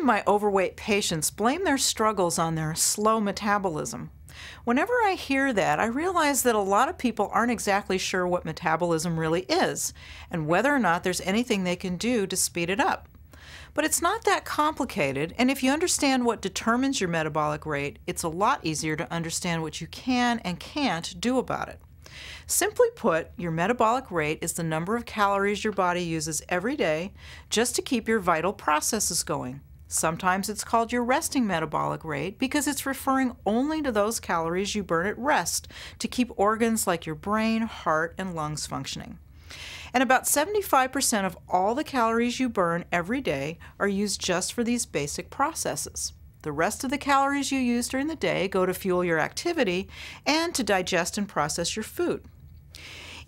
my overweight patients blame their struggles on their slow metabolism. Whenever I hear that, I realize that a lot of people aren't exactly sure what metabolism really is and whether or not there's anything they can do to speed it up. But it's not that complicated, and if you understand what determines your metabolic rate, it's a lot easier to understand what you can and can't do about it. Simply put, your metabolic rate is the number of calories your body uses every day just to keep your vital processes going. Sometimes it's called your resting metabolic rate because it's referring only to those calories you burn at rest to keep organs like your brain, heart, and lungs functioning. And about 75% of all the calories you burn every day are used just for these basic processes. The rest of the calories you use during the day go to fuel your activity and to digest and process your food.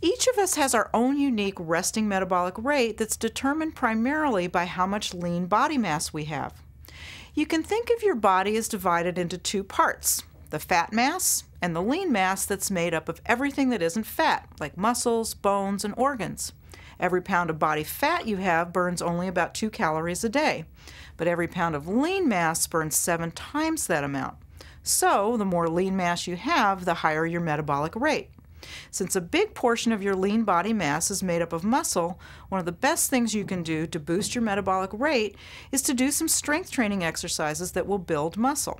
Each of us has our own unique resting metabolic rate that's determined primarily by how much lean body mass we have. You can think of your body as divided into two parts, the fat mass and the lean mass that's made up of everything that isn't fat, like muscles, bones, and organs. Every pound of body fat you have burns only about 2 calories a day, but every pound of lean mass burns 7 times that amount. So the more lean mass you have, the higher your metabolic rate. Since a big portion of your lean body mass is made up of muscle, one of the best things you can do to boost your metabolic rate is to do some strength training exercises that will build muscle.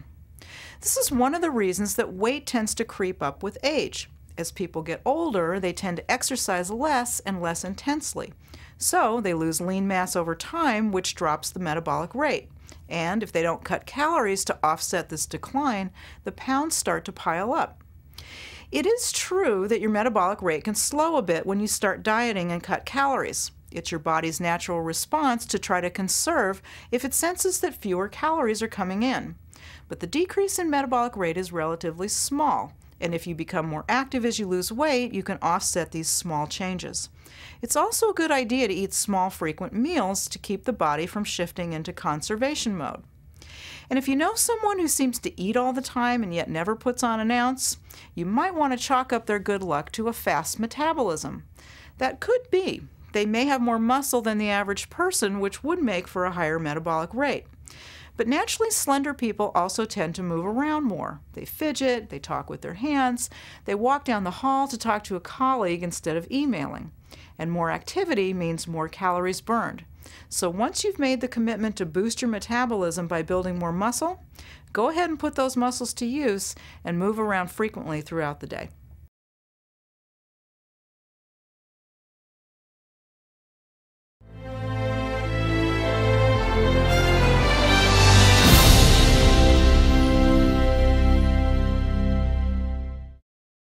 This is one of the reasons that weight tends to creep up with age. As people get older, they tend to exercise less and less intensely. So they lose lean mass over time, which drops the metabolic rate. And if they don't cut calories to offset this decline, the pounds start to pile up. It is true that your metabolic rate can slow a bit when you start dieting and cut calories. It's your body's natural response to try to conserve if it senses that fewer calories are coming in. But the decrease in metabolic rate is relatively small, and if you become more active as you lose weight, you can offset these small changes. It's also a good idea to eat small, frequent meals to keep the body from shifting into conservation mode. And if you know someone who seems to eat all the time and yet never puts on an ounce, you might want to chalk up their good luck to a fast metabolism. That could be. They may have more muscle than the average person, which would make for a higher metabolic rate. But naturally slender people also tend to move around more. They fidget, they talk with their hands, they walk down the hall to talk to a colleague instead of emailing. And more activity means more calories burned. So once you've made the commitment to boost your metabolism by building more muscle, go ahead and put those muscles to use and move around frequently throughout the day.